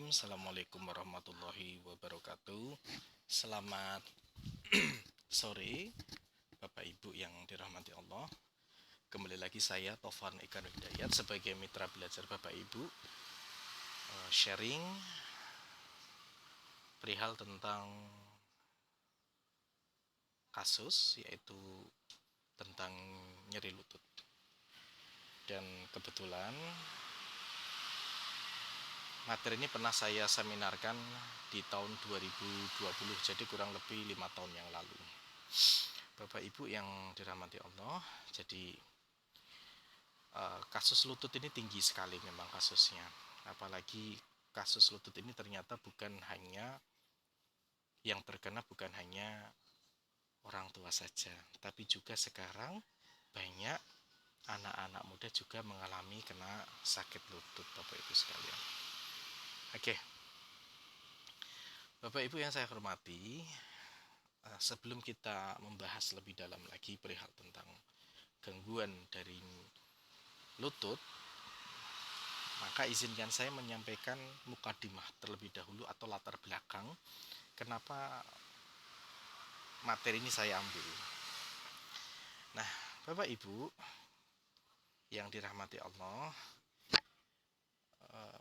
Assalamualaikum warahmatullahi wabarakatuh. Selamat sore Bapak Ibu yang dirahmati Allah. Kembali lagi saya Tovan Ikan Hidayat sebagai mitra belajar Bapak Ibu, sharing perihal tentang kasus, yaitu tentang nyeri lutut. Dan kebetulan materi ini pernah saya seminarkan di tahun 2020, jadi kurang lebih 5 tahun yang lalu. Bapak Ibu yang dirahmati Allah, jadi kasus lutut ini tinggi sekali memang kasusnya. Apalagi kasus lutut ini ternyata bukan hanya yang terkena bukan hanya orang tua saja, tapi juga sekarang banyak anak-anak muda juga mengalami kena sakit lutut, Bapak Ibu sekalian. Oke, Bapak Ibu yang saya hormati, sebelum kita membahas lebih dalam lagi perihal tentang gangguan dari lutut, maka izinkan saya menyampaikan mukadimah terlebih dahulu atau latar belakang kenapa materi ini saya ambil. Nah, Bapak Ibu yang dirahmati Allah,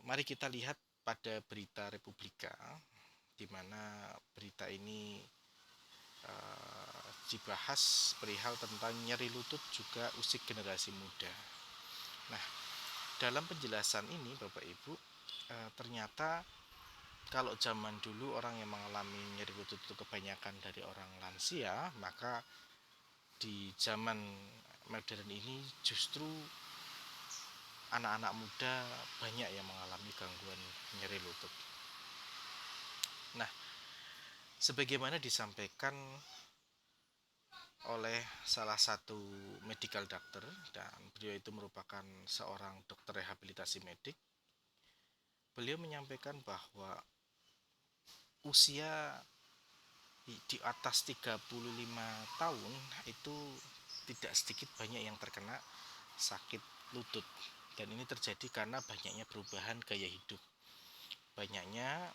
mari kita lihat pada berita Republika, di mana berita ini dibahas perihal tentang nyeri lutut juga usik generasi muda. Nah, dalam penjelasan ini Bapak Ibu, ternyata kalau zaman dulu orang yang mengalami nyeri lutut itu kebanyakan dari orang lansia, maka di zaman modern ini justru anak-anak muda banyak yang mengalami gangguan nyeri lutut. Nah, sebagaimana disampaikan oleh salah satu medical doctor, dan beliau itu merupakan seorang dokter rehabilitasi medik, beliau menyampaikan bahwa usia di atas 35 tahun itu tidak sedikit banyak yang terkena sakit lutut, dan ini terjadi karena banyaknya perubahan gaya hidup, banyaknya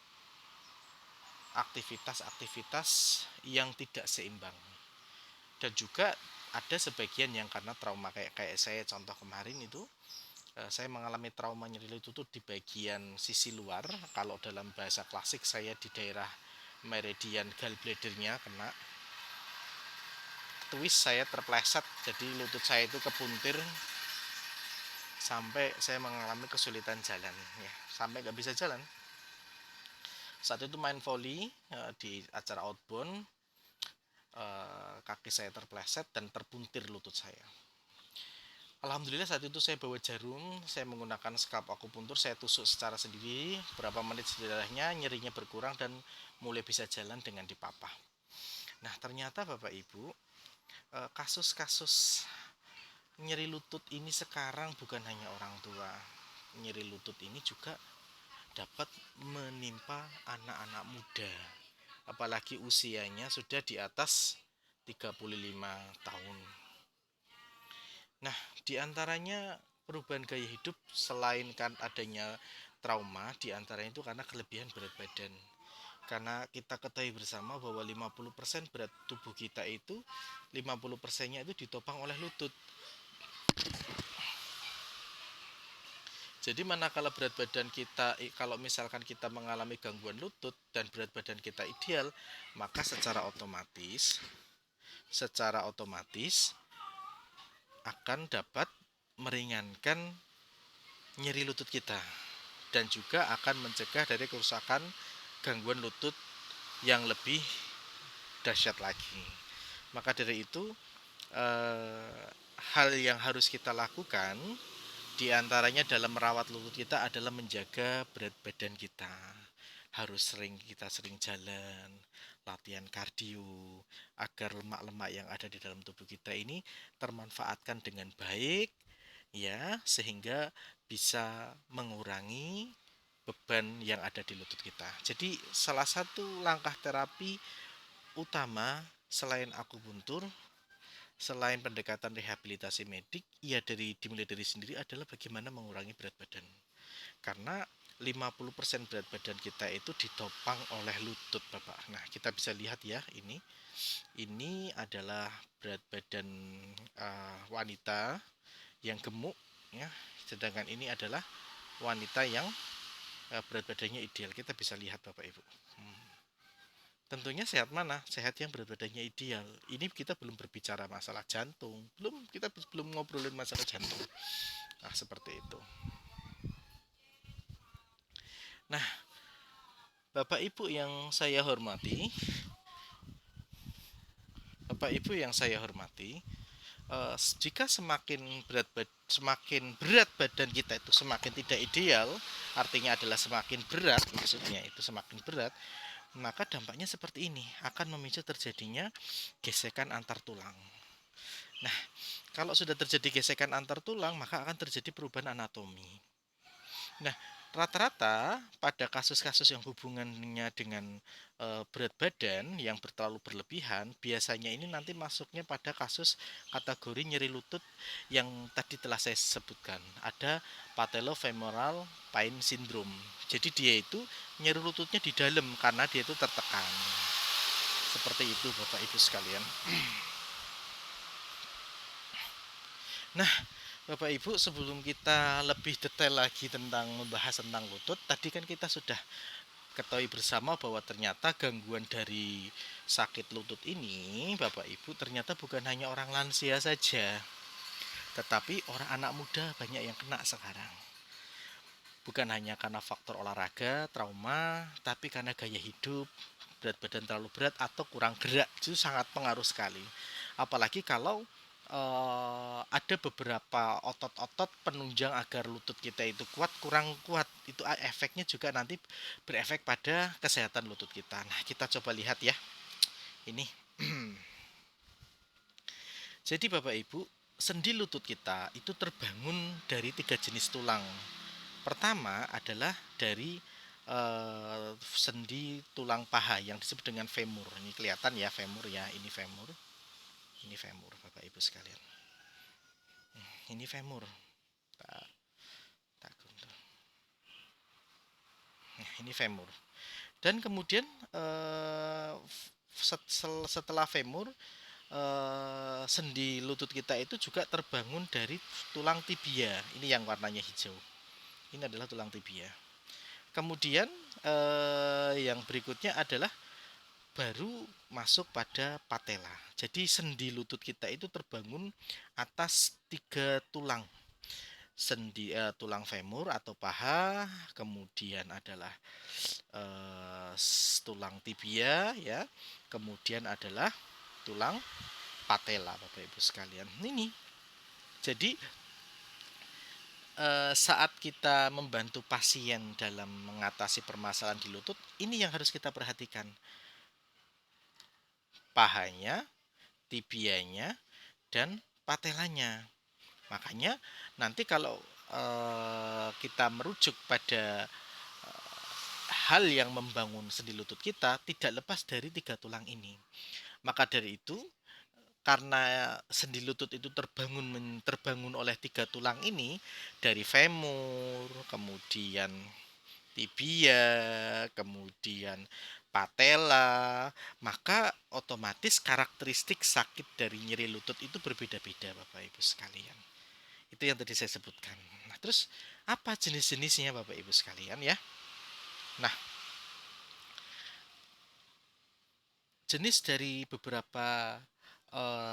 aktivitas-aktivitas yang tidak seimbang, dan juga ada sebagian yang karena trauma, kayak saya contoh kemarin itu saya mengalami trauma nyeri lutut di bagian sisi luar. Kalau dalam bahasa klasik saya di daerah meridian gallbladdernya kena twist, saya terpleset, jadi lutut saya itu kepuntir sampai saya mengalami kesulitan jalan, ya, sampai nggak bisa jalan. Saat itu main volley di acara outbound, kaki saya terpleset dan terpuntir lutut saya. Alhamdulillah saat itu saya bawa jarum, saya menggunakan skap akupuntur, saya tusuk secara sendiri, berapa menit setelahnya nyerinya berkurang dan mulai bisa jalan dengan dipapah. Nah, ternyata Bapak Ibu, kasus-kasus nyeri lutut ini sekarang bukan hanya orang tua. Nyeri lutut ini juga dapat menimpa anak-anak muda, apalagi usianya sudah di atas 35 tahun. Nah, diantaranya perubahan gaya hidup selain kan adanya trauma, diantaranya itu karena kelebihan berat badan. Karena kita ketahui bersama bahwa 50% berat tubuh kita itu 50%-nya itu ditopang oleh lutut. Jadi manakala berat badan kita, kalau misalkan kita mengalami gangguan lutut dan berat badan kita ideal, maka secara otomatis akan dapat meringankan nyeri lutut kita dan juga akan mencegah dari kerusakan gangguan lutut yang lebih dahsyat lagi. Maka dari itu hal yang harus kita lakukan diantaranya dalam merawat lutut kita adalah menjaga berat badan kita. Harus kita sering jalan, latihan kardio, agar lemak-lemak yang ada di dalam tubuh kita ini termanfaatkan dengan baik, ya, sehingga bisa mengurangi beban yang ada di lutut kita. Jadi salah satu langkah terapi utama selain akupuntur, selain pendekatan rehabilitasi medik, ya dimulai dari sendiri adalah bagaimana mengurangi berat badan. Karena 50% berat badan kita itu ditopang oleh lutut, Bapak. Nah, kita bisa lihat ya, ini adalah berat badan wanita yang gemuk ya. Sedangkan ini adalah wanita yang berat badannya ideal. Kita bisa lihat Bapak Ibu. Tentunya sehat mana? Sehat yang berat badannya ideal. Ini kita belum berbicara masalah jantung. Kita belum ngobrolin masalah jantung. Nah, seperti itu. Nah, Bapak Ibu yang saya hormati, jika semakin berat badan kita itu semakin tidak ideal, artinya adalah semakin berat, maksudnya itu semakin berat, maka dampaknya seperti ini, akan memicu terjadinya gesekan antar tulang. Nah, kalau sudah terjadi gesekan antar tulang, maka akan terjadi perubahan anatomi. Nah, rata-rata pada kasus-kasus yang hubungannya dengan berat badan yang terlalu berlebihan, biasanya ini nanti masuknya pada kasus kategori nyeri lutut yang tadi telah saya sebutkan. Ada patellofemoral pain syndrome. Jadi dia itu nyeri lututnya di dalam karena dia itu tertekan. Seperti itu Bapak Ibu sekalian. Nah, Bapak Ibu, sebelum kita lebih detail lagi tentang membahas tentang lutut, tadi kan kita sudah ketahui bersama bahwa ternyata gangguan dari sakit lutut ini, Bapak Ibu, ternyata bukan hanya orang lansia saja, tetapi orang anak muda banyak yang kena sekarang. Bukan hanya karena faktor olahraga, trauma, tapi karena gaya hidup, berat badan terlalu berat atau kurang gerak, itu sangat pengaruh sekali. Apalagi kalau ada beberapa otot-otot penunjang agar lutut kita itu kuat kurang kuat, itu efeknya juga nanti berefek pada kesehatan lutut kita. Nah, kita coba lihat ya ini. Jadi Bapak Ibu, sendi lutut kita itu terbangun dari 3 jenis tulang. Pertama adalah dari sendi tulang paha yang disebut dengan femur. Ini kelihatan ya femur ya, ini femur. Ini femur Bapak Ibu sekalian. Ini femur. Tak, tak Nah, ini femur. Dan kemudian setelah femur, sendi lutut kita itu juga terbangun dari tulang tibia. Ini yang warnanya hijau. Ini adalah tulang tibia. Kemudian yang berikutnya adalah baru masuk pada patella. Jadi sendi lutut kita itu terbangun atas 3 tulang. Tulang femur atau paha, kemudian adalah tulang tibia ya, kemudian adalah tulang patella Bapak Ibu sekalian. Ini jadi saat kita membantu pasien dalam mengatasi permasalahan di lutut, ini yang harus kita perhatikan. Pahanya, tibianya, dan patelanya. Makanya nanti kalau kita merujuk pada hal yang membangun sendi lutut kita, tidak lepas dari 3 tulang ini. Maka dari itu, karena sendi lutut itu terbangun oleh 3 tulang ini, dari femur, kemudian tibia, kemudian patella, maka otomatis karakteristik sakit dari nyeri lutut itu berbeda-beda Bapak Ibu sekalian. Itu yang tadi saya sebutkan. Nah, terus apa jenis-jenisnya Bapak Ibu sekalian ya? Nah, jenis dari beberapa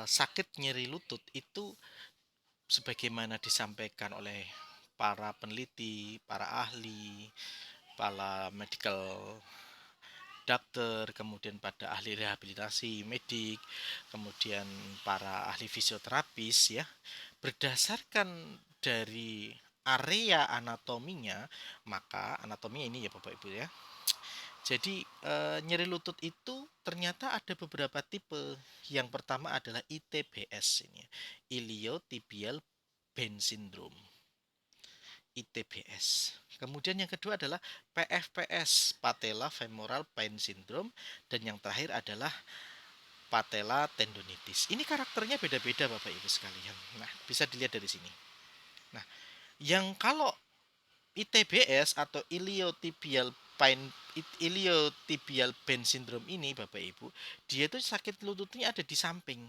sakit nyeri lutut itu sebagaimana disampaikan oleh para peneliti, para ahli, para medical dokter, kemudian pada ahli rehabilitasi medik, kemudian para ahli fisioterapis ya, berdasarkan dari area anatominya, maka anatominya ini ya Bapak Ibu ya. Jadi nyeri lutut itu ternyata ada beberapa tipe. Yang pertama adalah ITBS ini, iliotibial band syndrome. ITBS. Kemudian yang kedua adalah PFPS, patella femoral pain syndrome, dan yang terakhir adalah patella tendonitis. Ini karakternya beda-beda Bapak Ibu sekalian. Nah, bisa dilihat dari sini. Nah, yang kalau ITBS atau iliotibial band syndrome ini Bapak Ibu, dia itu sakit lututnya ada di samping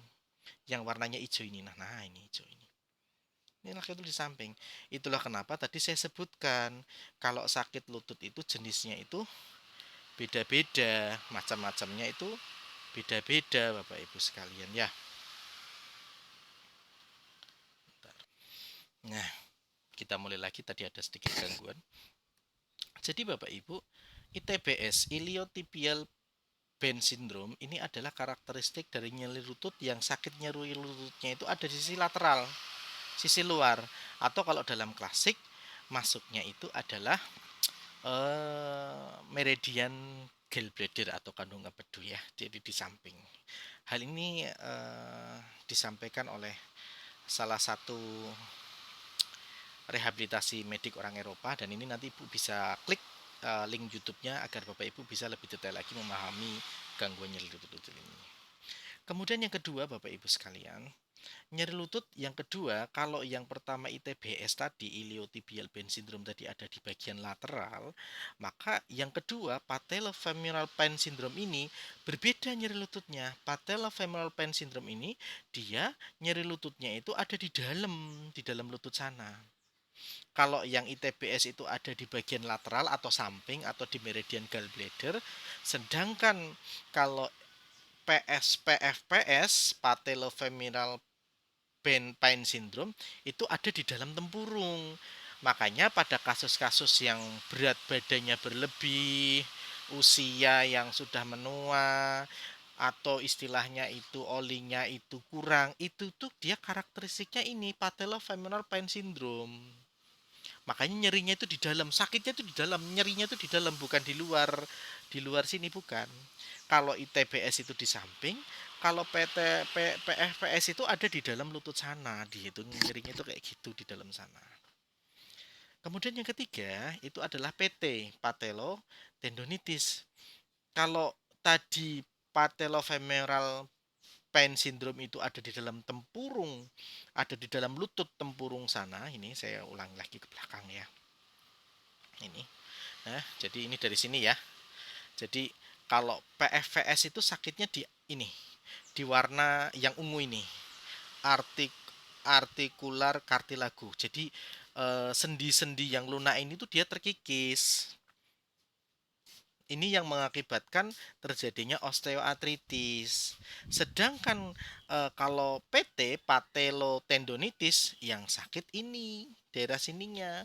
yang warnanya hijau ini. Nah, ini hijau ini. Ini sakit itu di samping. Itulah kenapa tadi saya sebutkan kalau sakit lutut itu jenisnya itu beda-beda, macam-macamnya itu beda-beda Bapak Ibu sekalian ya. Nah, kita mulai lagi, tadi ada sedikit gangguan. Jadi Bapak Ibu, ITBS, iliotibial band syndrome ini adalah karakteristik dari nyeri lutut yang sakit nyeri lututnya itu ada di sisi lateral, sisi luar, atau kalau dalam klasik masuknya itu adalah meridian gallbladder atau kandung empedu ya, jadi di samping. Hal ini disampaikan oleh salah satu rehabilitasi medik orang Eropa, dan ini nanti Ibu bisa klik link YouTube-nya agar Bapak Ibu bisa lebih detail lagi memahami gangguan nyeri lutut ini. Kemudian yang kedua Bapak Ibu sekalian, nyeri lutut yang kedua, kalau yang pertama ITBS tadi, iliotibial band syndrome tadi ada di bagian lateral, maka yang kedua patellofemoral pain syndrome ini berbeda nyeri lututnya. Patellofemoral pain syndrome ini dia nyeri lututnya itu ada di dalam lutut sana. Kalau yang ITBS itu ada di bagian lateral atau samping atau di meridian gallbladder, sedangkan kalau PFPS, patellofemoral pain syndrome, itu ada di dalam tempurung. Makanya pada kasus-kasus yang berat badannya berlebih, usia yang sudah menua, atau istilahnya itu olinya itu kurang, itu tuh dia karakteristiknya ini patellofemoral pain syndrome. Makanya nyerinya itu di dalam, sakitnya itu di dalam, nyerinya itu di dalam, bukan di luar sini bukan. Kalau ITBS itu di samping, kalau PFPS itu ada di dalam lutut sana, itu nyerinya itu kayak gitu di dalam sana. Kemudian yang ketiga itu adalah PT, patellotendonitis. Kalau tadi patellofemoral pain syndrome itu ada di dalam tempurung, ada di dalam lutut tempurung sana. Ini saya ulangi lagi ke belakang ya. Ini. Nah, jadi ini dari sini ya. Jadi kalau PFVS itu sakitnya di ini, di warna yang ungu ini. Artikular kartilago. Jadi sendi-sendi yang lunak ini tuh dia terkikis. Ini yang mengakibatkan terjadinya osteoartritis. Sedangkan kalau PT patellotendonitis yang sakit ini daerah sininya,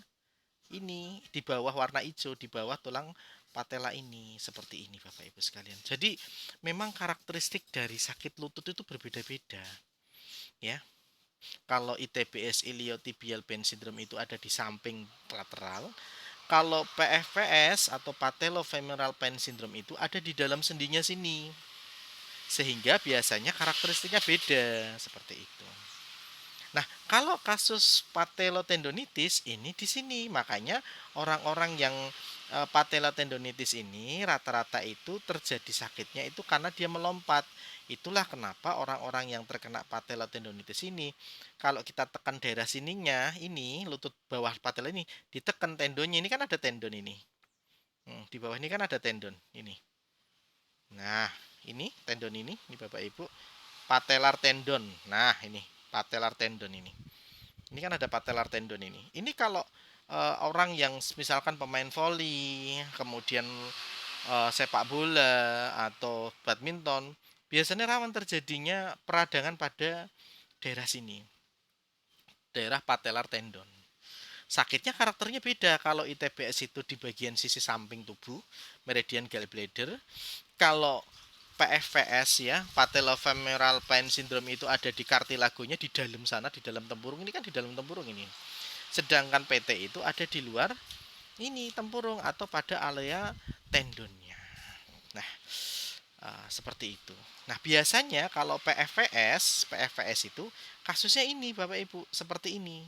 ini di bawah warna hijau, di bawah tulang patella ini, seperti ini Bapak Ibu sekalian. Jadi memang karakteristik dari sakit lutut itu berbeda-beda ya. Kalau ITBS, iliotibial band syndrome itu ada di samping lateral. Kalau PFPS atau patellofemoral pain syndrome itu ada di dalam sendinya sini. Sehingga biasanya karakteristiknya beda seperti itu. Nah, kalau kasus patellotendonitis ini di sini, makanya orang-orang yang patellotendonitis ini rata-rata itu terjadi sakitnya itu karena dia melompat. Itulah kenapa orang-orang yang terkena patellotendonitis ini, kalau kita tekan daerah sininya, ini lutut bawah patella ini, ditekan tendonnya, ini kan ada tendon ini. Di bawah ini kan ada tendon ini. Nah, ini tendon ini Bapak Ibu, patellar tendon. Nah, ini patellar tendon ini. Ini kan ada patellar tendon ini. Ini kalau orang yang misalkan pemain voli, kemudian sepak bola atau badminton, biasanya rawan terjadinya peradangan pada daerah sini, daerah patellar tendon. Sakitnya karakternya beda. Kalau ITBS itu di bagian sisi samping tubuh, meridian gallbladder. Kalau PFPS ya, patellofemoral pain syndrome itu ada di kartilagonya di dalam sana, di dalam tempurung. Ini kan di dalam tempurung ini. Sedangkan PT itu ada di luar ini tempurung atau pada area tendonnya. Nah, seperti itu. Nah, biasanya kalau PFPS itu kasusnya ini Bapak Ibu, seperti ini.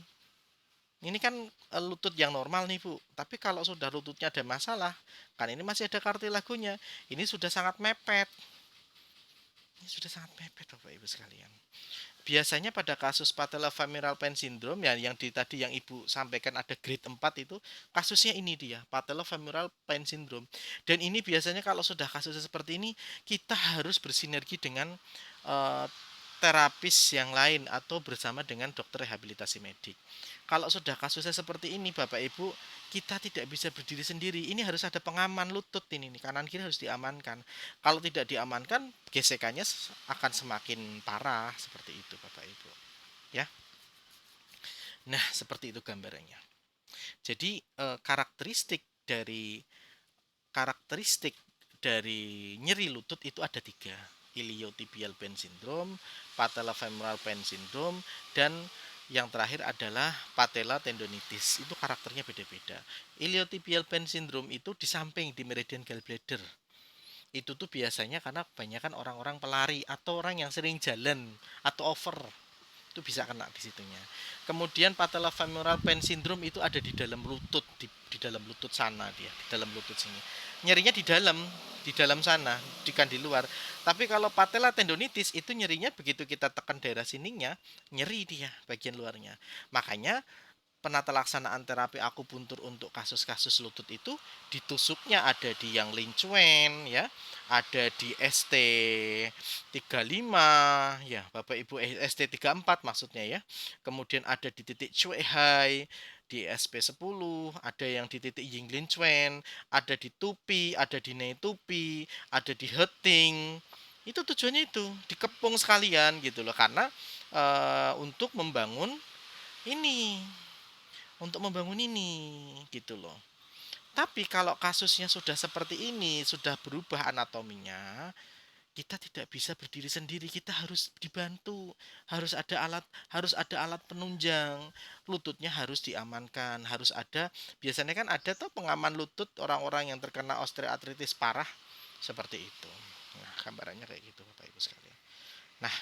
Ini kan lutut yang normal nih Bu. Tapi kalau sudah lututnya ada masalah, kan ini masih ada kartilagonya. Ini sudah sangat mepet. Ini sudah sangat mepet Bapak Ibu sekalian. biasanya pada kasus patellofemoral pain syndrome ya yang tadi yang Ibu sampaikan ada grade 4 itu kasusnya ini dia patellofemoral pain syndrome. Dan ini biasanya kalau sudah kasusnya seperti ini kita harus bersinergi dengan eh, terapis yang lain atau bersama dengan dokter rehabilitasi medik. Kalau sudah kasusnya seperti ini Bapak Ibu, kita tidak bisa berdiri sendiri. Ini harus ada pengaman lutut ini nih, kanan kiri harus diamankan. Kalau tidak diamankan, gesekannya akan semakin parah seperti itu Bapak Ibu. Ya. Nah, seperti itu gambarannya. Jadi karakteristik dari nyeri lutut itu ada tiga: iliotibial pain syndrome, patellofemoral pain syndrome, dan yang terakhir adalah patella tendonitis. Itu karakternya beda-beda. Iliotibial pain syndrome itu di samping di meridian gallbladder. Itu tuh biasanya karena kebanyakan orang-orang pelari atau orang yang sering jalan atau over itu bisa kena di situnya. Kemudian patellofemoral pain syndrome itu ada di dalam lutut, di dalam lutut sana dia, di dalam lutut sini. Nyerinya di dalam sana, bukan di luar. Tapi kalau patella tendonitis itu nyerinya begitu kita tekan daerah sininya, nyeri dia bagian luarnya. Makanya penata laksanaan terapi akupuntur untuk kasus-kasus lutut itu ditusuknya ada di yang Linchwen ya, ada di ST35 ya Bapak Ibu, ST34 maksudnya ya. Kemudian ada di titik Chue di SP10, ada yang di titik Ying Linchwen, ada di Tupi, ada di Nei Tupi, ada di Heting. Itu tujuannya itu dikepung sekalian gitu loh karena untuk membangun ini gitu loh. Tapi kalau kasusnya sudah seperti ini, sudah berubah anatominya, kita tidak bisa berdiri sendiri, kita harus dibantu. Harus ada alat penunjang. Lututnya harus diamankan, harus ada. Biasanya kan ada tuh pengaman lutut orang-orang yang terkena osteoartritis parah seperti itu. Nah, gambarannya kayak gitu Bapak Ibu sekalian. Nah,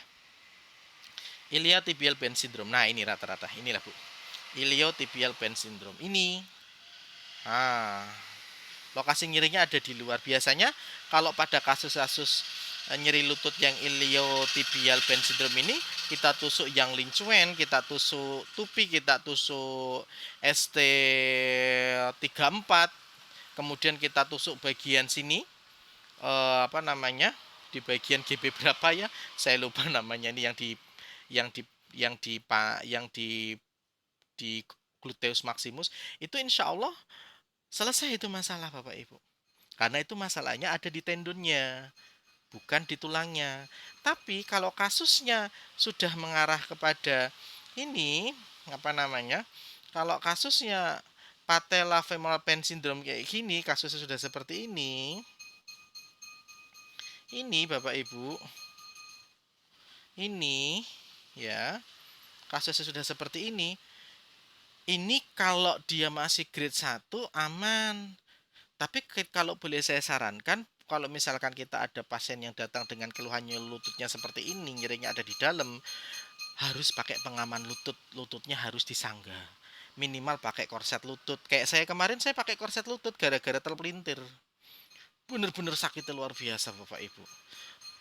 iliotibial pain syndrome. Nah, ini rata-rata. Inilah Bu. Iliotibial pain syndrome. Ini lokasi nyerinya ada di luar. Biasanya kalau pada kasus-kasus nyeri lutut yang iliotibial pain syndrome ini kita tusuk yang Linchwen, kita tusuk tupi, kita tusuk ST34, kemudian kita tusuk bagian sini apa namanya? Di bagian GB berapa ya? Saya lupa namanya ini yang di yang di yang di gluteus maximus itu insya Allah selesai itu masalah Bapak Ibu. Karena itu masalahnya ada di tendonnya, bukan di tulangnya. Tapi kalau kasusnya sudah mengarah kepada ini, apa namanya? Kalau kasusnya patella femoral pain syndrome kayak gini, kasusnya sudah seperti ini Bapak Ibu, ini ya, kasusnya sudah seperti ini kalau dia masih grade 1 aman. Tapi kalau boleh saya sarankan, kalau misalkan kita ada pasien yang datang dengan keluhannya lututnya seperti ini, nyerinya ada di dalam, harus pakai pengaman lutut, lututnya harus disangga. Minimal pakai korset lutut. Kayak saya kemarin saya pakai korset lutut gara-gara terpelintir. Bener-bener sakit luar biasa Bapak Ibu.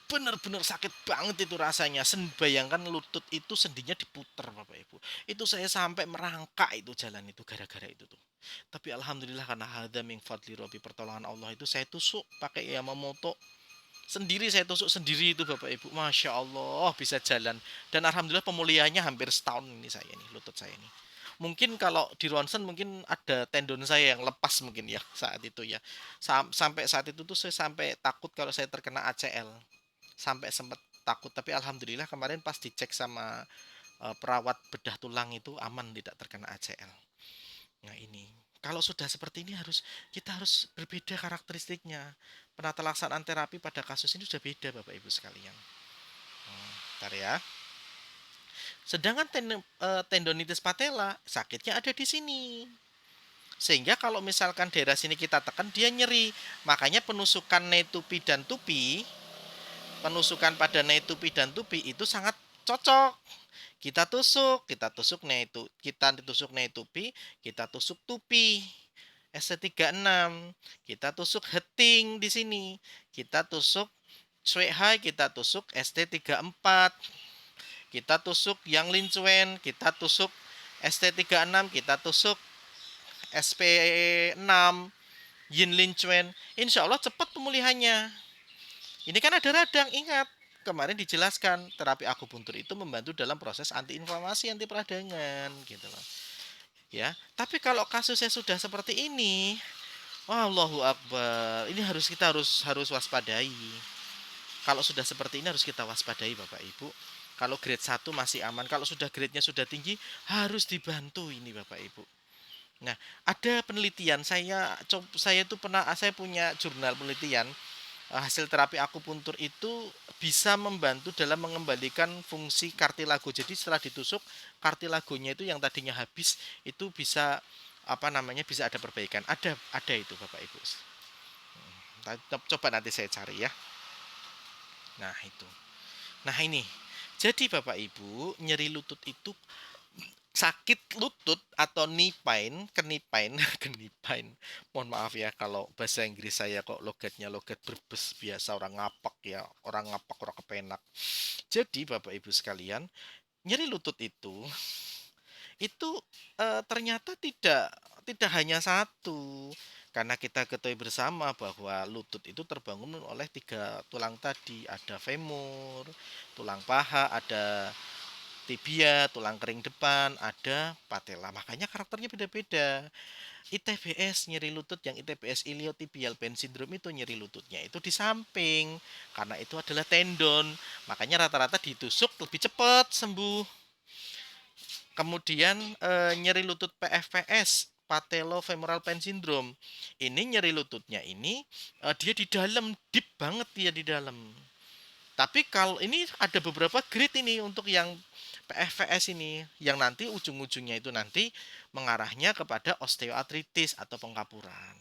Bener-bener sakit banget itu rasanya. Bayangkan lutut itu sendinya diputer Bapak Ibu. Itu saya sampai merangkak itu jalan itu gara-gara itu tuh. Tapi alhamdulillah karena hadza min fadli Rabbi, pertolongan Allah itu saya tusuk pakai Yamamoto sendiri, saya tusuk sendiri itu Bapak Ibu. Masya Allah bisa jalan. Dan alhamdulillah pemulihannya hampir setahun ini saya nih, lutut saya ini. Mungkin kalau di ronsen mungkin ada tendon saya yang lepas mungkin ya saat itu ya. Sampai saat itu tuh saya sampai takut kalau saya terkena ACL. Sampai sempat takut, tapi alhamdulillah kemarin pas dicek sama perawat bedah tulang itu aman, tidak terkena ACL. Nah ini kalau sudah seperti ini kita harus berbeda karakteristiknya. Penata laksanaan terapi pada kasus ini sudah beda Bapak Ibu sekalian. Bentar ya. Sedangkan tendonitis patella sakitnya ada di sini. Sehingga kalau misalkan daerah sini kita tekan dia nyeri. Makanya penusukan netupi dan tupi, penusukan pada netupi dan tupi itu sangat cocok. Kita tusuk netupi, kita tusuk tupi. ST36, kita tusuk heting di sini, kita tusuk Shueihai, kita tusuk ST34, kita tusuk yang Lincuen, kita tusuk ST36, kita tusuk SP6, Yin Lincuen, insya Allah cepat pemulihannya. Ini kan ada radang, ingat. Kemarin dijelaskan terapi akupuntur itu membantu dalam proses antiinflamasi, anti peradangan gitu loh. Ya, tapi kalau kasusnya sudah seperti ini, Allahu Akbar, ini kita harus waspadai. Kalau sudah seperti ini harus kita waspadai Bapak Ibu. Kalau grade 1 masih aman, kalau sudah grade-nya sudah tinggi harus dibantu ini Bapak Ibu. Nah, ada penelitian saya punya jurnal penelitian hasil terapi akupuntur itu bisa membantu dalam mengembalikan fungsi kartilago. Jadi setelah ditusuk kartilagonya itu yang tadinya habis itu bisa bisa ada perbaikan. Ada itu Bapak Ibu. Coba nanti saya cari ya. Nah, itu. Nah, ini. Jadi Bapak Ibu, nyeri lutut itu sakit lutut atau knee pain, kenipain, kenipain. Mohon maaf ya kalau bahasa Inggris saya kok logatnya logat Brebes biasa orang ngapak ya, orang ngapak orang kepenak. Jadi Bapak Ibu sekalian, nyeri lutut itu ternyata tidak hanya satu. Karena kita ketahui bersama bahwa lutut itu terbangun oleh 3 tulang tadi, ada femur, tulang paha, ada tibia, tulang kering depan, ada patella. Makanya karakternya beda-beda. ITBS nyeri lutut yang ITBS iliotibial band syndrome itu nyeri lututnya itu di samping karena itu adalah tendon. Makanya rata-rata ditusuk lebih cepat sembuh. Kemudian nyeri lutut PFPS patellofemoral pain syndrome. Ini nyeri lututnya ini dia di dalam, deep banget dia di dalam. Tapi kalau ini ada beberapa grade ini untuk yang PFVS ini yang nanti ujung-ujungnya itu nanti mengarahnya kepada osteoartritis atau pengkapuran.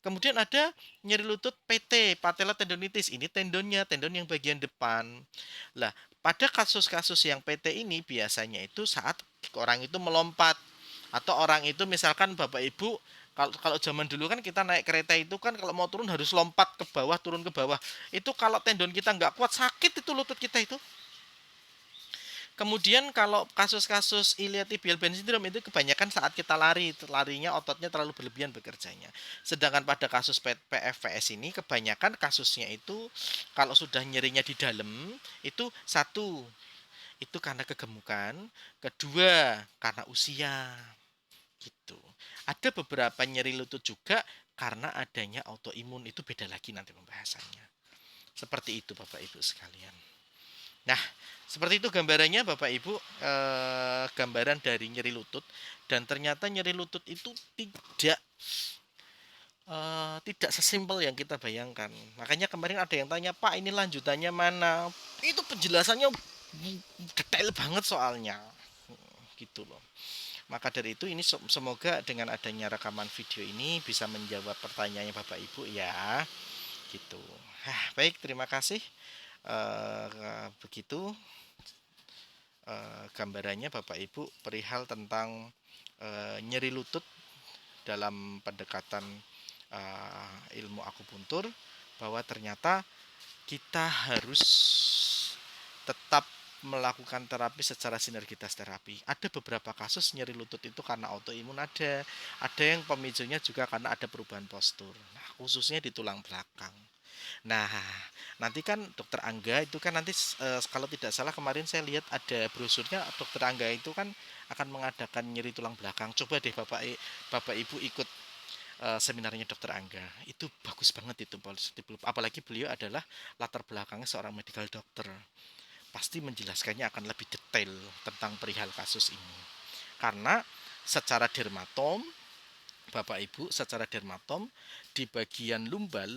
Kemudian ada nyeri lutut PT, patella tendonitis. Ini tendonnya, tendon yang bagian depan. Lah, pada kasus-kasus yang PT ini biasanya itu saat orang itu melompat atau orang itu misalkan Bapak Ibu kalau zaman dulu kan kita naik kereta itu kan kalau mau turun harus lompat ke bawah, turun ke bawah. Itu kalau tendon kita nggak kuat sakit itu lutut kita itu. Kemudian kalau kasus-kasus iliotibial band syndrome itu kebanyakan saat kita larinya ototnya terlalu berlebihan bekerjanya. Sedangkan pada kasus PFVS ini kebanyakan kasusnya itu kalau sudah nyerinya di dalam itu satu itu karena kegemukan, kedua karena usia gitu. Ada beberapa nyeri lutut juga karena adanya autoimun, itu beda lagi nanti pembahasannya. Seperti itu Bapak Ibu sekalian. Nah, seperti itu gambarannya Bapak Ibu, gambaran dari nyeri lutut dan ternyata nyeri lutut itu tidak sesimpel yang kita bayangkan. Makanya kemarin ada yang tanya, "Pak, ini lanjutannya mana?" Itu penjelasannya detail banget soalnya. Gitu loh. Maka dari itu ini semoga dengan adanya rekaman video ini bisa menjawab pertanyaannya Bapak Ibu ya. Gitu. Baik, terima kasih. Begitu gambarannya Bapak Ibu perihal tentang nyeri lutut dalam pendekatan ilmu akupuntur, bahwa ternyata kita harus tetap melakukan terapi secara sinergitas terapi. Ada beberapa kasus nyeri lutut itu karena autoimun, ada yang pemicunya juga karena ada perubahan postur. Nah, khususnya di tulang belakang. Nah, nanti kan Dokter Angga itu kan nanti kalau tidak salah kemarin saya lihat ada brosurnya, Dokter Angga itu kan akan mengadakan nyeri tulang belakang. Coba deh Bapak Ibu ikut seminarnya Dokter Angga. Itu bagus banget itu, apalagi beliau adalah latar belakangnya seorang medical doctor. Pasti menjelaskannya akan lebih detail tentang perihal kasus ini. Karena secara dermatom, Bapak Ibu, secara dermatom di bagian lumbal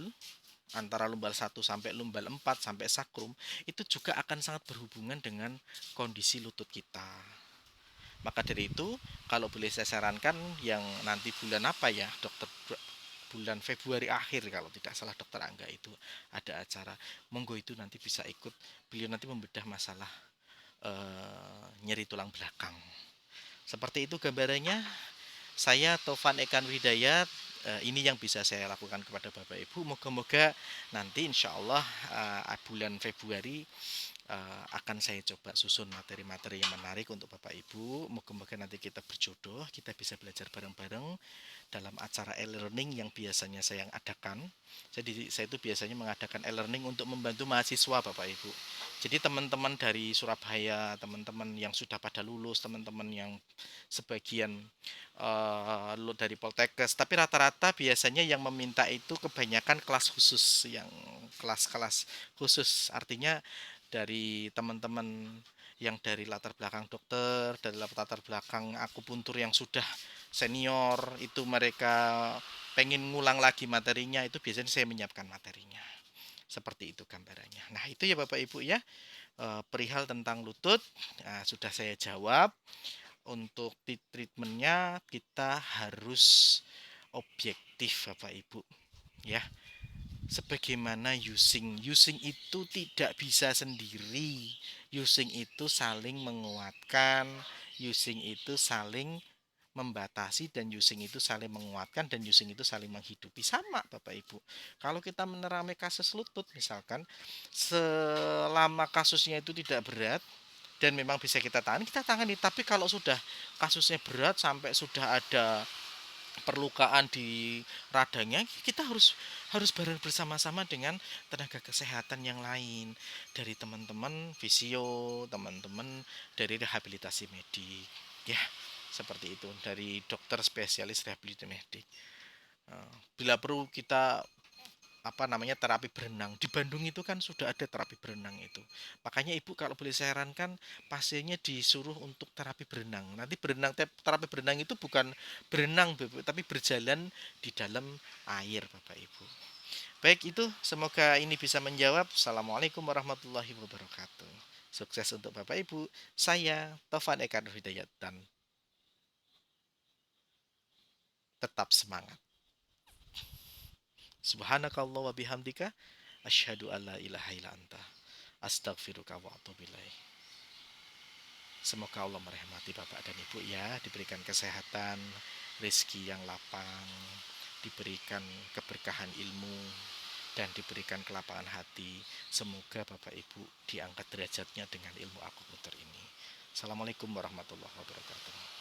antara lumbal 1 sampai lumbal 4 sampai sakrum itu juga akan sangat berhubungan dengan kondisi lutut kita. Maka dari itu, kalau boleh saya sarankan yang nanti bulan apa ya, Dokter, bulan Februari akhir kalau tidak salah Dokter Angga itu ada acara. Monggo itu nanti bisa ikut. Beliau nanti membedah masalah nyeri tulang belakang. Seperti itu gambarannya. Saya Tovan Ekan Widayat, ini yang bisa saya lakukan kepada Bapak Ibu. Moga-moga nanti insya Allah bulan Februari akan saya coba susun materi-materi yang menarik untuk Bapak Ibu. Moga-moga nanti kita berjodoh, kita bisa belajar bareng-bareng dalam acara e-learning yang biasanya saya adakan. Jadi saya itu biasanya mengadakan e-learning untuk membantu mahasiswa Bapak Ibu. Jadi teman-teman dari Surabaya, teman-teman yang sudah pada lulus, teman-teman yang sebagian dari Poltekkes, tapi rata-rata biasanya yang meminta itu kebanyakan kelas khusus, yang kelas-kelas khusus. Artinya dari teman-teman yang dari latar belakang dokter, dari latar belakang akupuntur yang sudah senior, itu mereka pengen ngulang lagi materinya, itu biasanya saya menyiapkan materinya. Seperti itu gambarannya. Nah, itu ya Bapak Ibu ya, perihal tentang lutut sudah saya jawab. Untuk treatmentnya kita harus objektif Bapak Ibu ya. Sebagaimana using itu tidak bisa sendiri. Using itu saling menguatkan, using itu saling membatasi, dan using itu saling menguatkan, dan using itu saling menghidupi. Sama Bapak Ibu, kalau kita menerami kasus lutut misalkan, selama kasusnya itu tidak berat dan memang bisa kita tangani. Tapi kalau sudah kasusnya berat sampai sudah ada perlukaan di radangnya, kita harus harus bareng bersama-sama dengan tenaga kesehatan yang lain, dari teman-teman fisio, teman-teman dari rehabilitasi medik ya, seperti itu, dari dokter spesialis rehabilitasi medik. Bila perlu kita terapi berenang. Di Bandung itu kan sudah ada terapi berenang itu. Makanya Ibu kalau boleh saya sarankan, pasiennya disuruh untuk terapi berenang. Nanti terapi berenang itu bukan berenang tapi berjalan di dalam air Bapak Ibu. Baik, itu semoga ini bisa menjawab. Assalamualaikum warahmatullahi wabarakatuh. Sukses untuk Bapak Ibu. Saya Taufan Eka Nur Hidayat, dan tetap semangat. Subhanakallah wa bihamdika asyhadu alla ilaha illa anta astaghfiruka wa atubu ilaik. Semoga Allah merahmati Bapak dan Ibu ya, diberikan kesehatan, rezeki yang lapang, diberikan keberkahan ilmu, dan diberikan kelapangan hati. Semoga Bapak Ibu diangkat derajatnya dengan ilmu akupunktur ini. Assalamualaikum warahmatullahi wabarakatuh.